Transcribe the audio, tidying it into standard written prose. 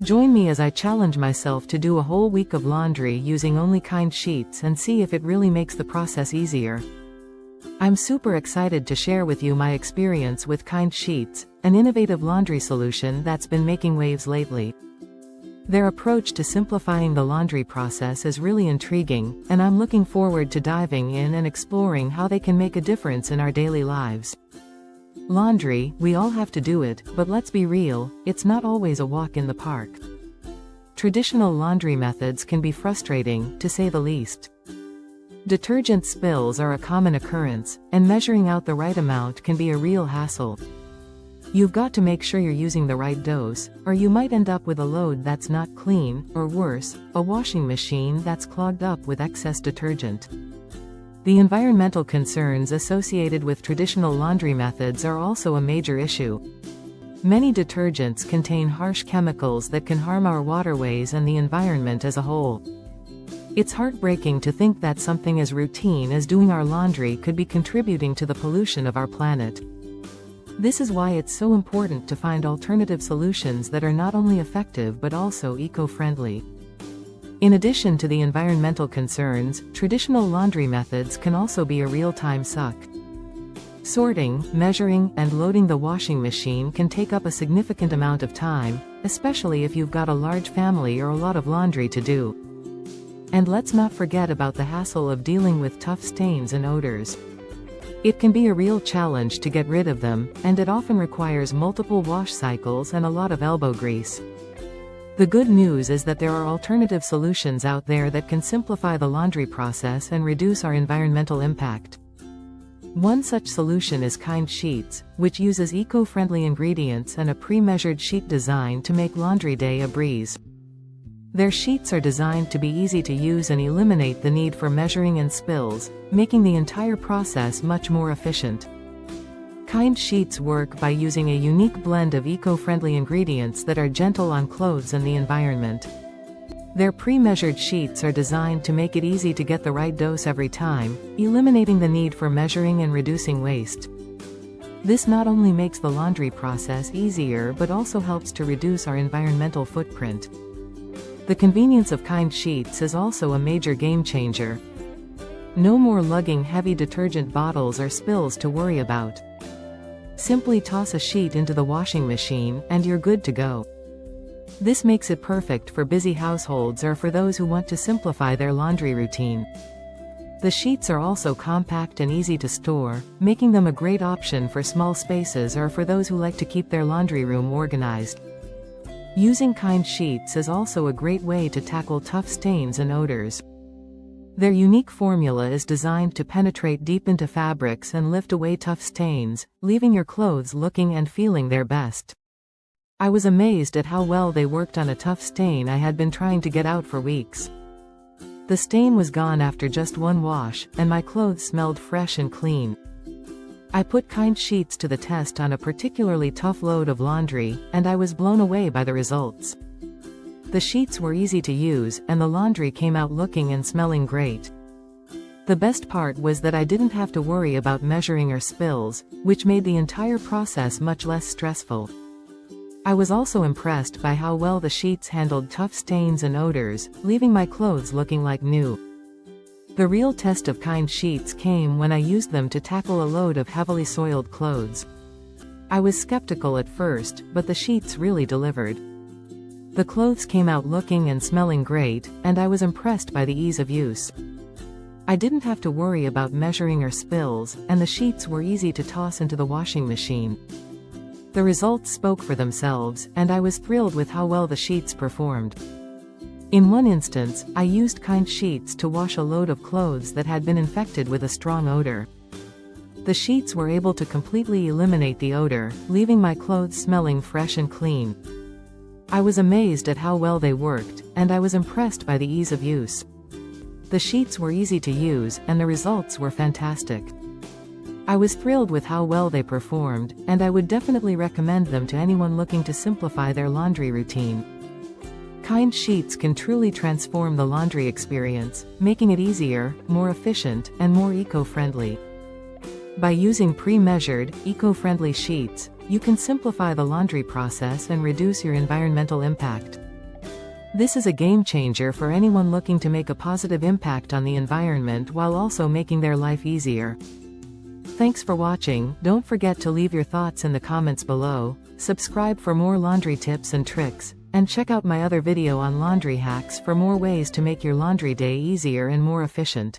Join me as I challenge myself to do a whole week of laundry using only Kind sheets and see if it really makes the process easier. I'm super excited to share with you my experience with Kind sheets, an innovative laundry solution that's been making waves lately. Their approach to simplifying the laundry process is really intriguing, and I'm looking forward to diving in and exploring how they can make a difference in our daily lives. Laundry, we all have to do it, but let's be real, it's not always a walk in the park. Traditional laundry methods can be frustrating, to say the least. Detergent spills are a common occurrence, and measuring out the right amount can be a real hassle. You've got to make sure you're using the right dose, or you might end up with a load that's not clean, or worse, a washing machine that's clogged up with excess detergent. The environmental concerns associated with traditional laundry methods are also a major issue. Many detergents contain harsh chemicals that can harm our waterways and the environment as a whole. It's heartbreaking to think that something as routine as doing our laundry could be contributing to the pollution of our planet. This is why it's so important to find alternative solutions that are not only effective but also eco-friendly. In addition to the environmental concerns, traditional laundry methods can also be a real-time suck. Sorting, measuring, and loading the washing machine can take up a significant amount of time, especially if you've got a large family or a lot of laundry to do. And let's not forget about the hassle of dealing with tough stains and odors. It can be a real challenge to get rid of them, and it often requires multiple wash cycles and a lot of elbow grease. The good news is that there are alternative solutions out there that can simplify the laundry process and reduce our environmental impact. One such solution is Kind sheets, which uses eco-friendly ingredients and a pre-measured sheet design to make laundry day a breeze. Their sheets are designed to be easy to use and eliminate the need for measuring and spills, making the entire process much more efficient. Kind sheets work by using a unique blend of eco-friendly ingredients that are gentle on clothes and the environment. Their pre-measured sheets are designed to make it easy to get the right dose every time, eliminating the need for measuring and reducing waste. This not only makes the laundry process easier but also helps to reduce our environmental footprint. The convenience of Kind sheets is also a major game changer. No more lugging heavy detergent bottles or spills to worry about. Simply toss a sheet into the washing machine, and you're good to go. This makes it perfect for busy households or for those who want to simplify their laundry routine. The sheets are also compact and easy to store, making them a great option for small spaces or for those who like to keep their laundry room organized. Using Kind sheets is also a great way to tackle tough stains and odors. Their unique formula is designed to penetrate deep into fabrics and lift away tough stains, leaving your clothes looking and feeling their best. I was amazed at how well they worked on a tough stain I had been trying to get out for weeks. The stain was gone after just one wash, and my clothes smelled fresh and clean. I put Kind sheets to the test on a particularly tough load of laundry, and I was blown away by the results. The sheets were easy to use, and the laundry came out looking and smelling great. The best part was that I didn't have to worry about measuring or spills, which made the entire process much less stressful. I was also impressed by how well the sheets handled tough stains and odors, leaving my clothes looking like new. The real test of Kind sheets came when I used them to tackle a load of heavily soiled clothes. I was skeptical at first, but the sheets really delivered. The clothes came out looking and smelling great, and I was impressed by the ease of use. I didn't have to worry about measuring or spills, and the sheets were easy to toss into the washing machine. The results spoke for themselves, and I was thrilled with how well the sheets performed. In one instance, I used Kind sheets to wash a load of clothes that had been infected with a strong odor. The sheets were able to completely eliminate the odor, leaving my clothes smelling fresh and clean. I was amazed at how well they worked, and I was impressed by the ease of use. The sheets were easy to use, and the results were fantastic. I was thrilled with how well they performed, and I would definitely recommend them to anyone looking to simplify their laundry routine. Kind sheets can truly transform the laundry experience, making it easier, more efficient, and more eco-friendly. By using pre-measured, eco-friendly sheets, you can simplify the laundry process and reduce your environmental impact. This is a game changer for anyone looking to make a positive impact on the environment while also making their life easier. Thanks for watching. Don't forget to leave your thoughts in the comments below, subscribe for more laundry tips and tricks, and check out my other video on laundry hacks for more ways to make your laundry day easier and more efficient.